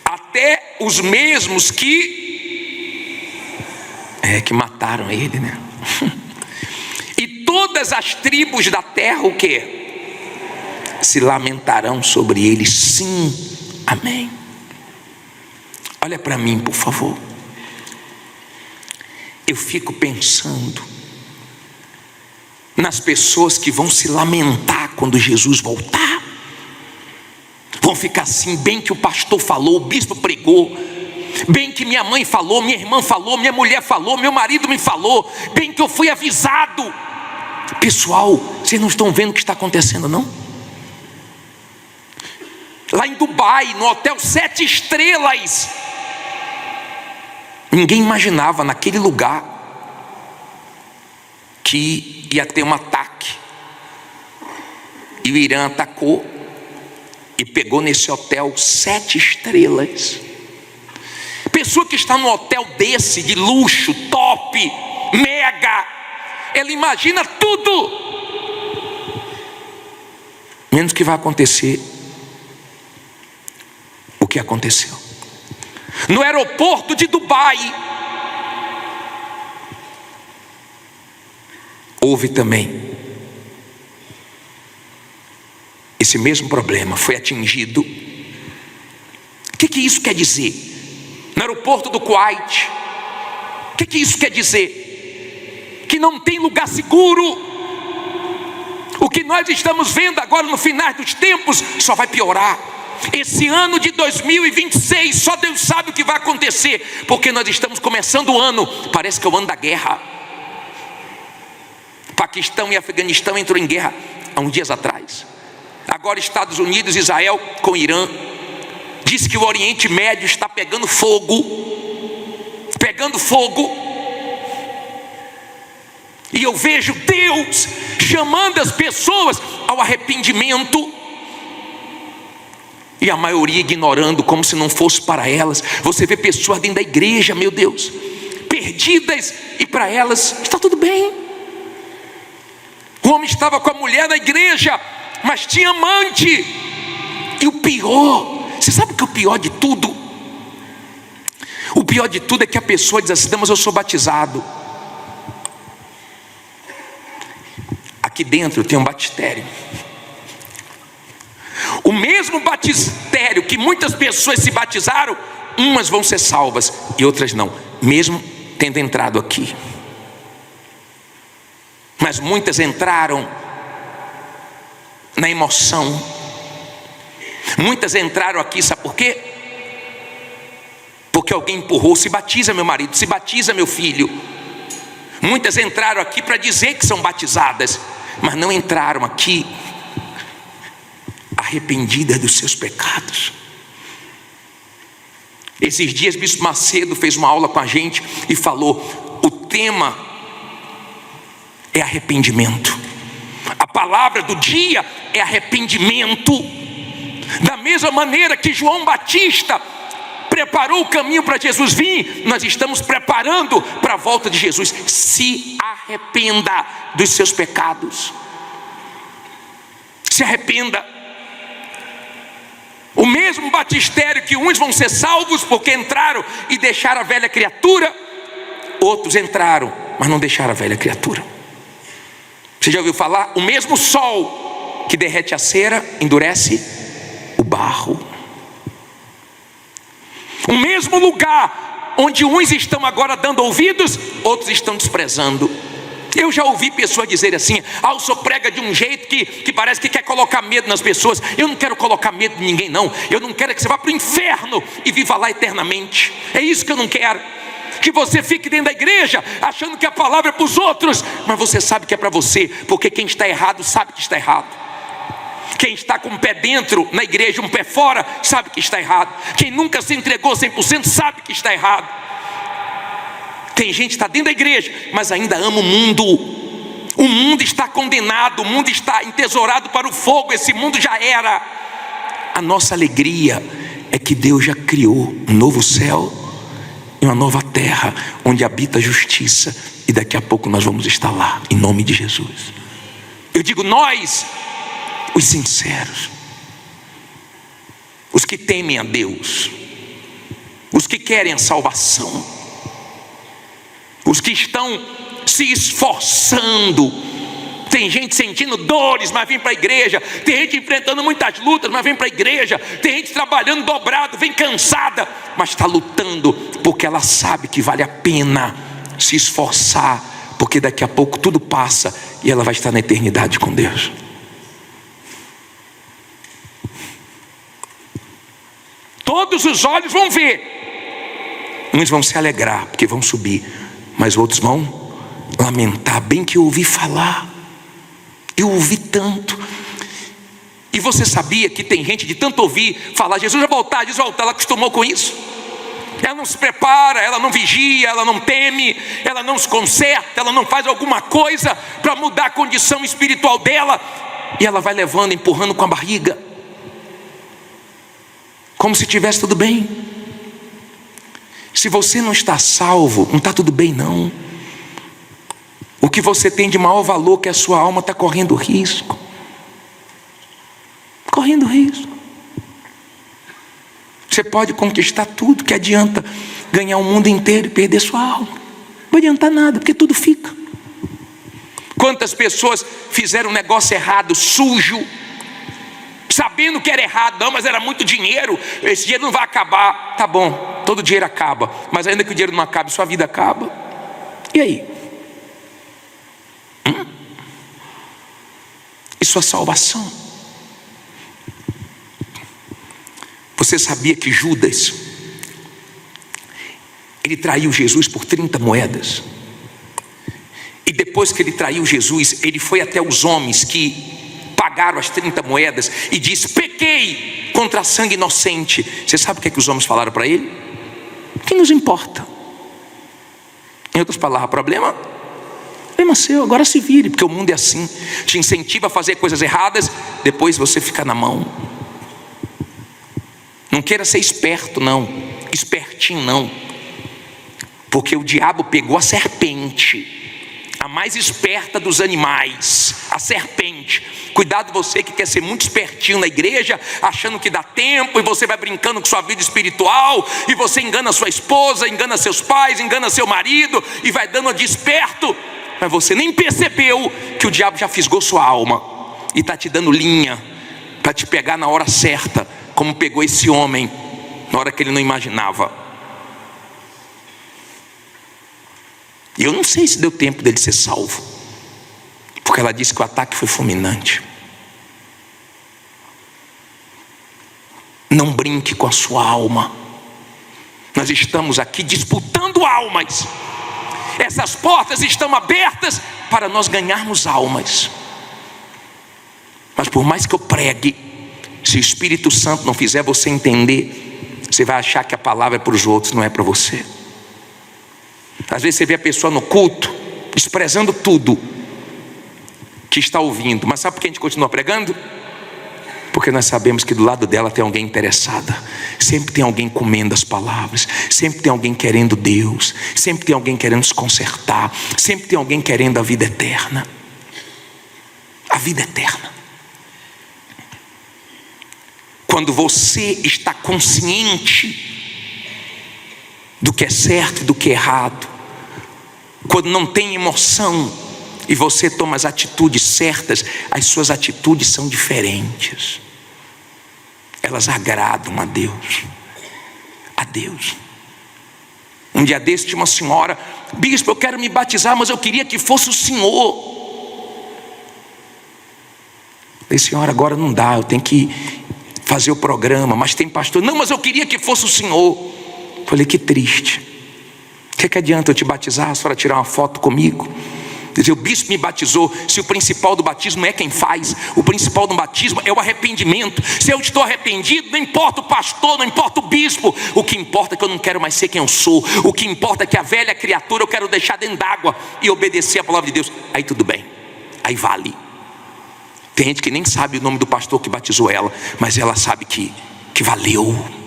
Até os mesmos que mataram ele, né? E todas as tribos da terra, o quê? Se lamentarão sobre ele. Sim, amém. Olha para mim, por favor. Eu fico pensando nas pessoas que vão se lamentar quando Jesus voltar. Vão ficar assim: bem que o pastor falou, o bispo pregou, bem que minha mãe falou, minha irmã falou, minha mulher falou, meu marido me falou, bem que eu fui avisado. Pessoal, vocês não estão vendo o que está acontecendo, não? Lá em Dubai, no hotel 7 estrelas, ninguém imaginava naquele lugar que ia ter um ataque, e o Irã atacou e pegou nesse hotel 7 estrelas. Pessoa que está no hotel desse, de luxo, top, mega, ela imagina tudo, menos que vai acontecer o que aconteceu. No aeroporto de Dubai, houve também esse mesmo problema, foi atingido. O que isso quer dizer? No aeroporto do Kuwait, o que isso quer dizer? Que não tem lugar seguro. O que nós estamos vendo agora no final dos tempos só vai piorar. Esse ano de 2026, só Deus sabe o que vai acontecer, porque nós estamos começando o ano, parece que é o ano da guerra. Paquistão e Afeganistão entrou em guerra há uns dias atrás. Agora Estados Unidos e Israel com o Irã. Diz que o Oriente Médio está pegando fogo. E eu vejo Deus chamando as pessoas ao arrependimento, e a maioria ignorando, como se não fosse para elas. Você vê pessoas dentro da igreja, meu Deus, perdidas, e para elas está tudo bem. O homem estava com a mulher na igreja, mas tinha amante. E o pior, você sabe o que é o pior de tudo? O pior de tudo é que a pessoa diz assim: não, mas eu sou batizado. Aqui dentro tem um batistério. O mesmo batistério que muitas pessoas se batizaram, umas vão ser salvas e outras não, mesmo tendo entrado aqui. Mas muitas entraram na emoção. Muitas entraram aqui, sabe por quê? Porque alguém empurrou: se batiza meu marido, se batiza meu filho. Muitas entraram aqui para dizer que são batizadas, mas não entraram aqui arrependidas dos seus pecados. Esses dias Bispo Macedo fez uma aula com a gente e falou: o tema é arrependimento. A palavra do dia é arrependimento. Da mesma maneira que João Batista preparou o caminho para Jesus vir, nós estamos preparando para a volta de Jesus. Se arrependa dos seus pecados. Se arrependa. O mesmo batistério que uns vão ser salvos porque entraram e deixaram a velha criatura, outros entraram, mas não deixaram a velha criatura. Você já ouviu falar? O mesmo sol que derrete a cera endurece o barro. O mesmo lugar onde uns estão agora dando ouvidos, outros estão desprezando. Eu já ouvi pessoas dizerem assim: o senhor prega de um jeito que parece que quer colocar medo nas pessoas. Eu não quero colocar medo de ninguém, não. Eu não quero que você vá para o inferno e viva lá eternamente. É isso que eu não quero. Que você fique dentro da igreja achando que a palavra é para os outros, mas você sabe que é para você, porque quem está errado sabe que está errado. Quem está com um pé dentro na igreja, um pé fora, sabe que está errado. Quem nunca se entregou 100% sabe que está errado. Tem gente que está dentro da igreja, mas ainda ama o mundo. O mundo está condenado, o mundo está entesourado para o fogo. Esse mundo já era. A nossa alegria é que Deus já criou um novo céu e uma nova terra, onde habita a justiça, e daqui a pouco nós vamos estar lá, em nome de Jesus. Eu digo nós, os sinceros, os que temem a Deus, os que querem a salvação, os que estão se esforçando. Tem gente sentindo dores, mas vem para a igreja. Tem gente enfrentando muitas lutas, mas vem para a igreja. Tem gente trabalhando dobrado, vem cansada, mas está lutando, porque ela sabe que vale a pena se esforçar, porque daqui a pouco tudo passa e ela vai estar na eternidade com Deus. Todos os olhos vão ver. Uns vão se alegrar porque vão subir, mas outros vão lamentar. Bem que eu ouvi falar, eu ouvi tanto. E você sabia que tem gente de tanto ouvir falar Jesus vai voltar, Jesus vai voltar, ela acostumou com isso. Ela não se prepara, ela não vigia, ela não teme, ela não se conserta, ela não faz alguma coisa para mudar a condição espiritual dela, e ela vai levando, empurrando com a barriga, como se tivesse tudo bem. Se você não está salvo, não está tudo bem não. O que você tem de maior valor, que a sua alma, está correndo risco. Correndo risco. Você pode conquistar tudo, que adianta ganhar o mundo inteiro e perder sua alma? Não vai adiantar nada, porque tudo fica. Quantas pessoas fizeram um negócio errado, sujo, sabendo que era errado? Não, mas era muito dinheiro, esse dinheiro não vai acabar. Tá bom, todo dinheiro acaba, mas ainda que o dinheiro não acabe, sua vida acaba. E aí? E sua salvação? Você sabia que Judas, ele traiu Jesus por 30 moedas? E depois que ele traiu Jesus, ele foi até os homens que pagaram as 30 moedas e disse: pequei contra sangue inocente. Você sabe o que é que os homens falaram para ele? Que nos importa? Em outras palavras, problema seu, agora se vire, porque o mundo é assim, te incentiva a fazer coisas erradas, depois você fica na mão. Não queira ser esperto não, espertinho não, porque o diabo pegou a serpente, a mais esperta dos animais, a serpente. Cuidado você que quer ser muito espertinho na igreja, achando que dá tempo, e você vai brincando com sua vida espiritual, e você engana sua esposa, engana seus pais, engana seu marido, e vai dando de esperto, mas você nem percebeu que o diabo já fisgou sua alma, e está te dando linha, para te pegar na hora certa, como pegou esse homem, na hora que ele não imaginava. E eu não sei se deu tempo dele ser salvo, porque ela disse que o ataque foi fulminante. Não brinque com a sua alma. Nós estamos aqui disputando almas. Essas portas estão abertas para nós ganharmos almas. Mas por mais que eu pregue, se o Espírito Santo não fizer você entender, você vai achar que a palavra é para os outros, não é para você. Às vezes você vê a pessoa no culto desprezando tudo que está ouvindo, mas sabe por que a gente continua pregando? Porque nós sabemos que do lado dela tem alguém interessada. Sempre tem alguém comendo as palavras, sempre tem alguém querendo Deus, sempre tem alguém querendo se consertar, sempre tem alguém querendo a vida eterna. A vida eterna. Quando você está consciente do que é certo e do que é errado, quando não tem emoção e você toma as atitudes certas, as suas atitudes são diferentes. Elas agradam a Deus. A Deus. Um dia desse tinha uma senhora: bispo, eu quero me batizar, mas eu queria que fosse o senhor. Falei: senhora, agora não dá, eu tenho que fazer o programa, mas tem pastor. Não, mas eu queria que fosse o senhor. Falei: que triste. O que adianta eu te batizar, a senhora tirar uma foto comigo? Dizer: o bispo me batizou, se o principal do batismo é quem faz. O principal do batismo é o arrependimento. Se eu estou arrependido, não importa o pastor, não importa o bispo. O que importa é que eu não quero mais ser quem eu sou. O que importa é que a velha criatura eu quero deixar dentro d'água e obedecer a palavra de Deus. Aí tudo bem, aí vale. Tem gente que nem sabe o nome do pastor que batizou ela, mas ela sabe que valeu.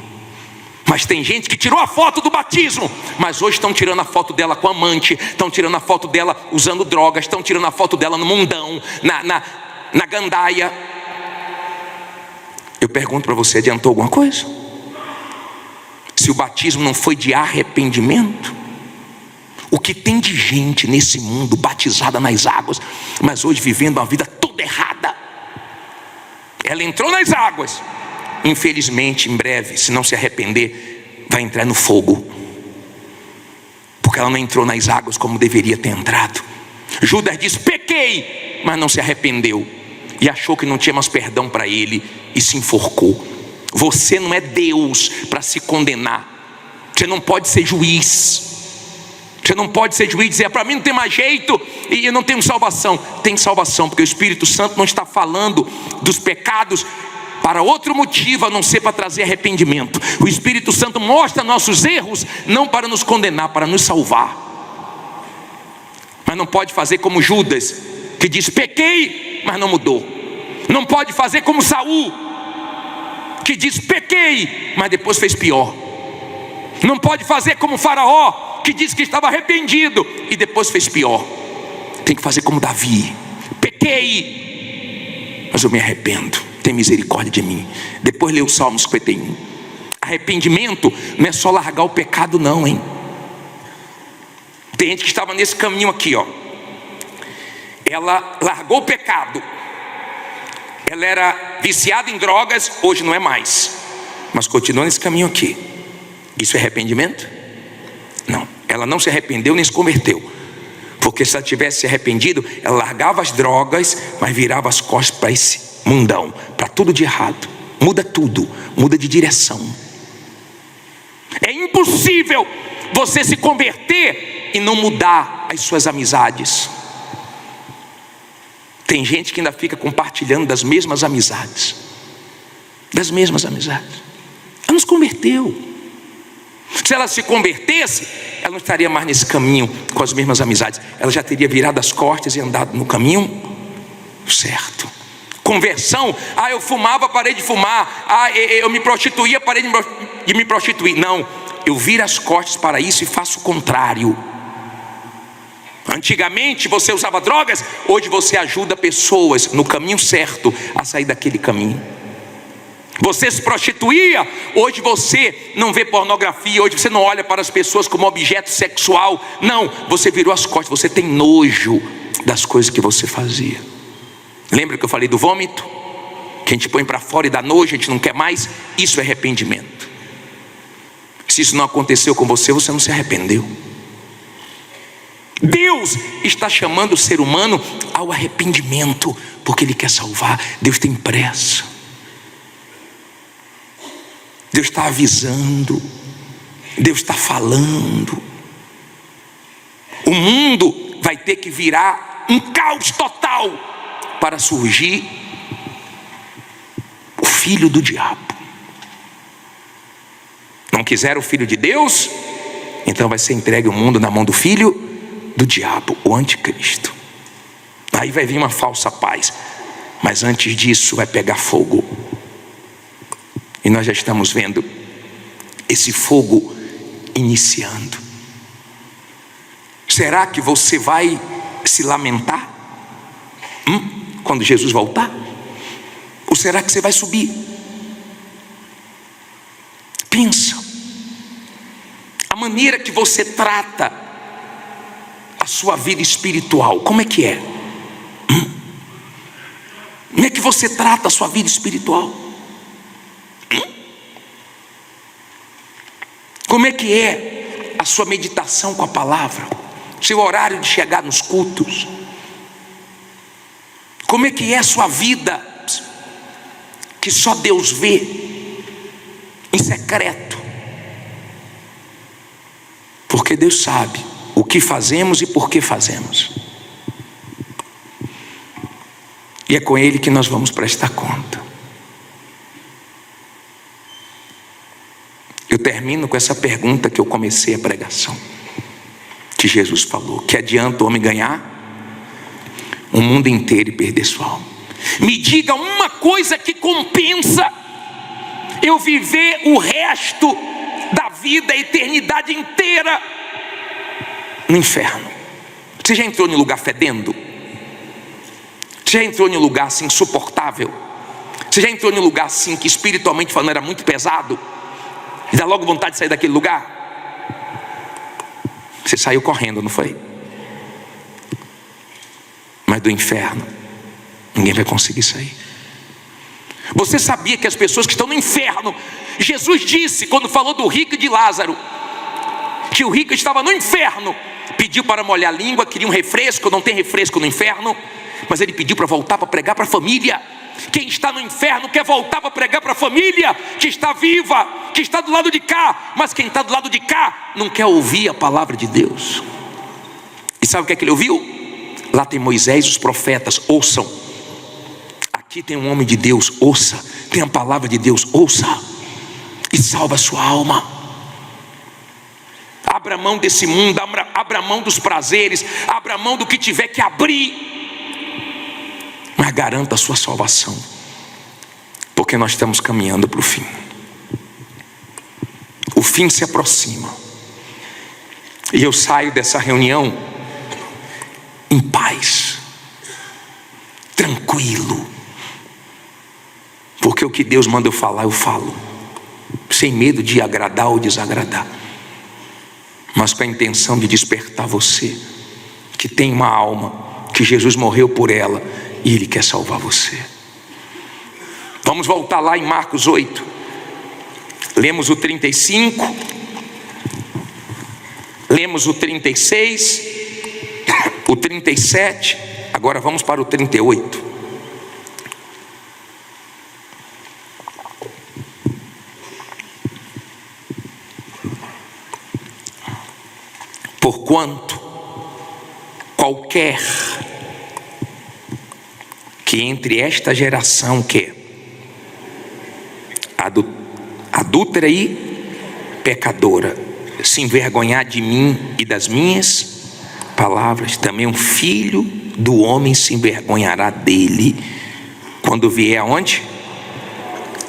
Mas tem gente que tirou a foto do batismo, mas hoje estão tirando a foto dela com amante, estão tirando a foto dela usando drogas, estão tirando a foto dela no mundão, na gandaia. Eu pergunto para você: adiantou alguma coisa? Se o batismo não foi de arrependimento, o que tem de gente nesse mundo batizada nas águas, mas hoje vivendo uma vida toda errada. Ela entrou nas águas, infelizmente, em breve, se não se arrepender, vai entrar no fogo, porque ela não entrou nas águas como deveria ter entrado. Judas disse: pequei, mas não se arrependeu, e achou que não tinha mais perdão para ele, e se enforcou. Você não é Deus para se condenar. Você não pode ser juiz. Você não pode ser juiz e dizer: para mim não tem mais jeito e eu não tenho salvação. Tem salvação, porque o Espírito Santo não está falando dos pecados para outro motivo a não ser para trazer arrependimento. O Espírito Santo mostra nossos erros não para nos condenar, para nos salvar. Mas não pode fazer como Judas, que diz: pequei, mas não mudou. Não pode fazer como Saul, que diz: pequei, mas depois fez pior. Não pode fazer como Faraó, que disse que estava arrependido e depois fez pior. tem que fazer como Davi: pequei, mas eu me arrependo, tem misericórdia de mim. Depois lê o Salmo 51. Arrependimento não é só largar o pecado não, hein? Tem gente que estava nesse caminho aqui, ó. Ela largou o pecado, ela era viciada em drogas, hoje não é mais, mas continua nesse caminho aqui. Isso é arrependimento? Não, ela não se arrependeu nem se converteu, porque se ela tivesse se arrependido, ela largava as drogas, mas virava as costas para esse mundão, para tudo de errado. Muda tudo, muda de direção. É impossível você se converter e não mudar as suas amizades. Tem gente que ainda fica compartilhando das mesmas amizades. Das mesmas amizades. Ela não se converteu. Se ela se convertesse, ela não estaria mais nesse caminho com as mesmas amizades. Ela já teria virado as costas e andado no caminho certo. Conversão: eu fumava, parei de fumar. Eu me prostituía, parei de me prostituir. Não, eu viro as costas para isso e faço o contrário. Antigamente você usava drogas, hoje você ajuda pessoas no caminho certo a sair daquele caminho. Você se prostituía, hoje você não vê pornografia, hoje você não olha para as pessoas como objeto sexual. Não, você virou as costas, você tem nojo das coisas que você fazia. Lembra que eu falei do vômito? Que a gente põe para fora e dá nojo, a gente não quer mais. Isso é arrependimento. Se isso não aconteceu com você, você não se arrependeu. Deus está chamando o ser humano ao arrependimento, porque Ele quer salvar. Deus tem pressa. Deus está avisando. Deus está falando. O mundo vai ter que virar um caos total para surgir o filho do diabo. Não quiseram o filho de Deus, então vai ser entregue o mundo na mão do filho do diabo, o anticristo. Aí vai vir uma falsa paz, mas antes disso vai pegar fogo. E nós já estamos vendo esse fogo iniciando. Será que você vai se lamentar quando Jesus voltar? Ou será que você vai subir? Pensa. A maneira que você trata a sua vida espiritual, como é que é? Como é que você trata a sua vida espiritual? Como é que é a sua meditação com a palavra? Seu horário de chegar nos cultos? Como é que é a sua vida que só Deus vê em secreto? Porque Deus sabe o que fazemos e por que fazemos. E é com Ele que nós vamos prestar conta. Eu termino com essa pergunta que eu comecei a pregação, que Jesus falou: que adianta o homem ganhar o mundo inteiro e perder sua alma? Me diga uma coisa que compensa eu viver o resto da vida, a eternidade inteira no inferno. Você já entrou em um lugar fedendo? Você já entrou em um lugar assim insuportável? Você já entrou em um lugar assim que espiritualmente falando era muito pesado? E dá logo vontade de sair daquele lugar? Você saiu correndo, não foi? Mas do inferno ninguém vai conseguir sair. Você sabia que as pessoas que estão no inferno, Jesus disse quando falou do rico e de Lázaro, que o rico estava no inferno, pediu para molhar a língua, queria um refresco, não tem refresco no inferno, mas ele pediu para voltar para pregar para a família. Quem está no inferno quer voltar para pregar para a família que está viva, que está do lado de cá. Mas quem está do lado de cá não quer ouvir a palavra de Deus. E sabe o que é que ele ouviu? Lá tem Moisés e os profetas, ouçam. Aqui tem um homem de Deus, ouça. Tem a palavra de Deus, ouça. E salva a sua alma. Abra mão desse mundo, abra mão dos prazeres, abra mão do que tiver que abrir, mas garanta a sua salvação, porque nós estamos caminhando para o fim. O fim se aproxima. E eu saio dessa reunião em paz, tranquilo, porque o que Deus manda eu falar, eu falo, sem medo de agradar ou desagradar, mas com a intenção de despertar você, que tem uma alma, que Jesus morreu por ela, e Ele quer salvar você. Vamos voltar lá em Marcos 8, lemos o 35, lemos o 36, o 37, agora vamos para o 38. Porquanto qualquer que entre esta geração que adúltera e pecadora se envergonhar de mim e das minhas palavras, também um filho do homem se envergonhará dele quando vier aonde?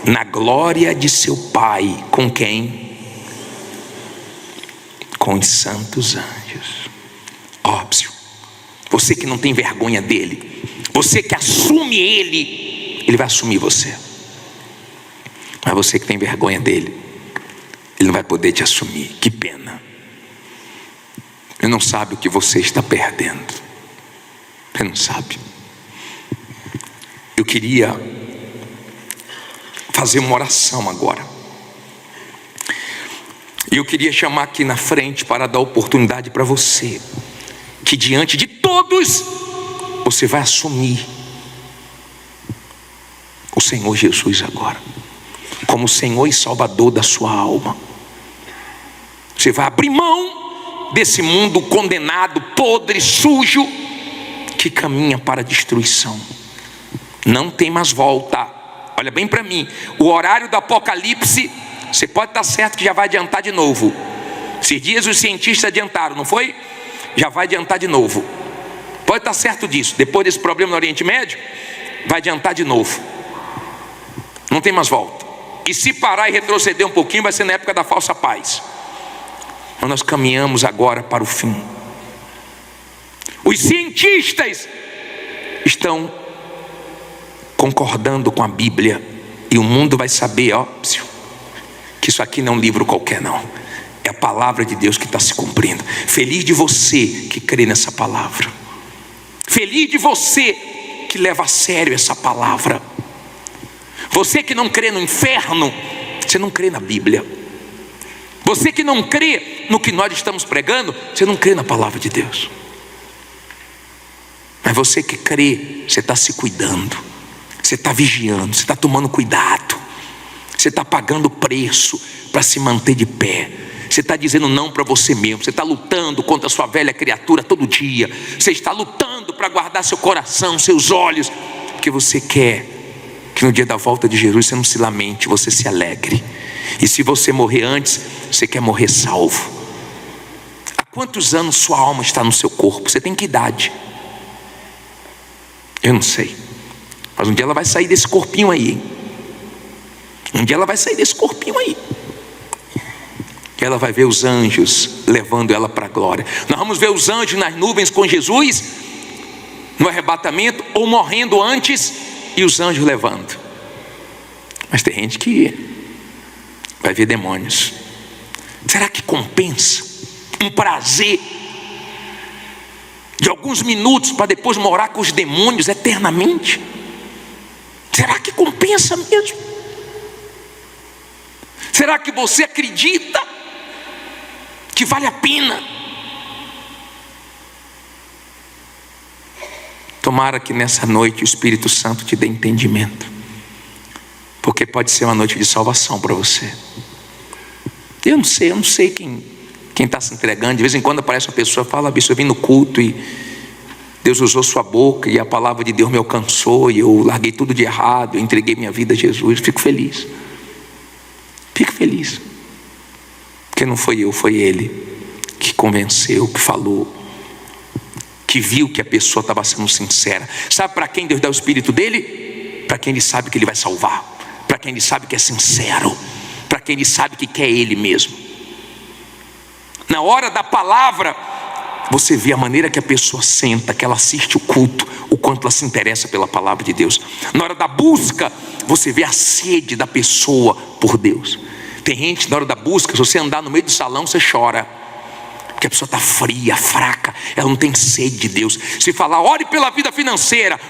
Na glória de seu Pai. Com quem? Com os santos anjos. Óbvio, você que não tem vergonha dele, você que assume ele, ele vai assumir você. Mas você que tem vergonha dele, ele não vai poder te assumir. Que pena. Ele não sabe o que você está perdendo. Ele não sabe. Eu queria fazer uma oração agora. E eu queria chamar aqui na frente para dar oportunidade para você, que diante de todos, você vai assumir o Senhor Jesus agora, como Senhor e Salvador da sua alma. Você vai abrir mão desse mundo condenado, podre, sujo, que caminha para a destruição. Não tem mais volta. Olha bem para mim, o horário do Apocalipse, você pode estar certo que já vai adiantar de novo. Esses dias os cientistas adiantaram, não foi? Já vai adiantar de novo. Pode estar certo disso. Depois desse problema no Oriente Médio, vai adiantar de novo. Não tem mais volta. E se parar e retroceder um pouquinho, vai ser na época da falsa paz. Mas nós caminhamos agora para o fim. Os cientistas estão concordando com a Bíblia, e o mundo vai saber, que isso aqui não é um livro qualquer, não. É a palavra de Deus que está se cumprindo. Feliz de você que crê nessa palavra. Feliz de você que leva a sério essa palavra. Você que não crê no inferno, você não crê na Bíblia. Você que não crê no que nós estamos pregando, você não crê na palavra de Deus. Mas você que crê, você está se cuidando, você está vigiando, você está tomando cuidado, você está pagando preço para se manter de pé. Você está dizendo não para você mesmo. Você está lutando contra a sua velha criatura todo dia. Você está lutando para guardar seu coração, seus olhos, porque você quer que no dia da volta de Jesus você não se lamente, você se alegre. E se você morrer antes, você quer morrer salvo. Há quantos anos sua alma está no seu corpo? Você tem que idade? Eu não sei. Mas um dia ela vai sair desse corpinho aí, hein? Um dia ela vai sair desse corpinho aí. Ela vai ver os anjos levando ela para a glória. Nós vamos ver os anjos nas nuvens com Jesus no arrebatamento, ou morrendo antes e os anjos levando. Mas tem gente que vai ver demônios. Será que compensa um prazer de alguns minutos para depois morar com os demônios eternamente? Será que compensa mesmo? Será que você acredita que vale a pena? Tomara que nessa noite o Espírito Santo te dê entendimento, porque pode ser uma noite de salvação para você. Eu não sei quem está se entregando. De vez em quando aparece uma pessoa e fala: bicho, eu vim no culto e Deus usou sua boca e a palavra de Deus me alcançou e eu larguei tudo de errado, eu entreguei minha vida a Jesus. Fico feliz. Fico feliz, porque não foi eu, foi Ele que convenceu, que falou, que viu que a pessoa estava sendo sincera. Sabe para quem Deus dá o Espírito dele? Para quem Ele sabe que Ele vai salvar, para quem Ele sabe que é sincero, para quem Ele sabe que quer Ele mesmo. Na hora da palavra, você vê a maneira que a pessoa senta, que ela assiste o culto, o quanto ela se interessa pela palavra de Deus. Na hora da busca, você vê a sede da pessoa por Deus. Tem gente, na hora da busca, se você andar no meio do salão, você chora, porque a pessoa está fria, fraca, ela não tem sede de Deus. Se falar, ore pela vida financeira,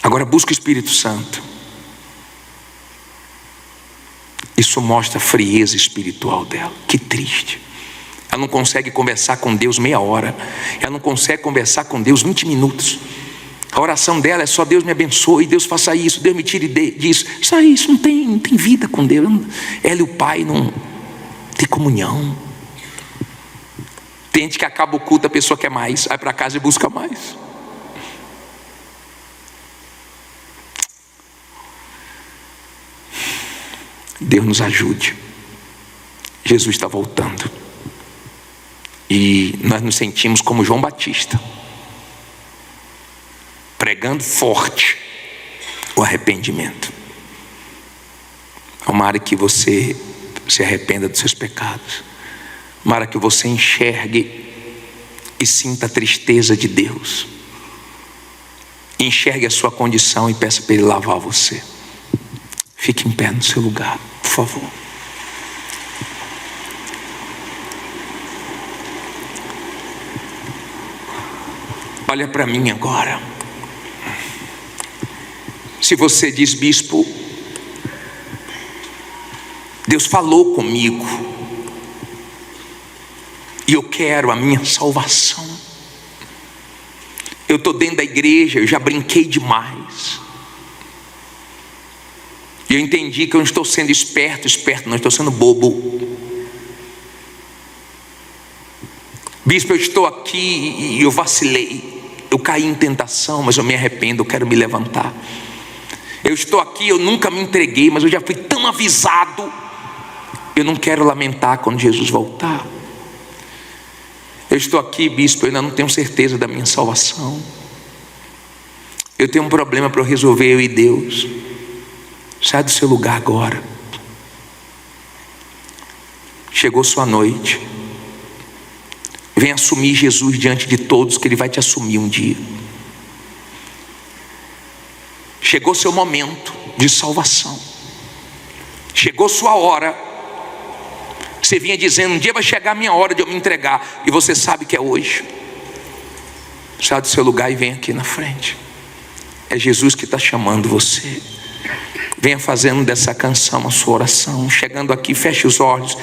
agora busca o Espírito Santo. Isso mostra a frieza espiritual dela. Que triste. Ela não consegue conversar com Deus meia hora. Ela não consegue conversar com Deus 20 minutos. A oração dela é só: Deus me abençoe, Deus faça isso, Deus me tire disso. Só isso, não tem vida com Deus. Ela e o pai não tem comunhão. Tem gente que acaba o culto, a pessoa quer mais, vai para casa e busca mais. Deus nos ajude. Jesus está voltando. E nós nos sentimos como João Batista, pregando forte o arrependimento. Tomara que você se arrependa dos seus pecados. Tomara que você enxergue e sinta a tristeza de Deus. Enxergue a sua condição e peça para Ele lavar você. Fique em pé no seu lugar, por favor. Olha para mim agora. Se você diz: bispo, Deus falou comigo e eu quero a minha salvação. Eu estou dentro da igreja, eu já brinquei demais. E eu entendi que eu não estou sendo esperto, não, estou sendo bobo. Bispo, eu estou aqui e eu vacilei. Eu caí em tentação, mas eu me arrependo, eu quero me levantar. Eu estou aqui, eu nunca me entreguei, mas eu já fui tão avisado. Eu não quero lamentar quando Jesus voltar. Eu estou aqui, bispo, eu ainda não tenho certeza da minha salvação. Eu tenho um problema para eu resolver, eu e Deus. Sai do seu lugar agora. Chegou sua noite. Vem assumir Jesus diante de todos, que Ele vai te assumir um dia. Chegou seu momento de salvação. Chegou sua hora. Você vinha dizendo: um dia vai chegar a minha hora de eu me entregar. E você sabe que é hoje. Sai do seu lugar e vem aqui na frente. É Jesus que está chamando você. Venha fazendo dessa canção a sua oração. Chegando aqui, feche os olhos.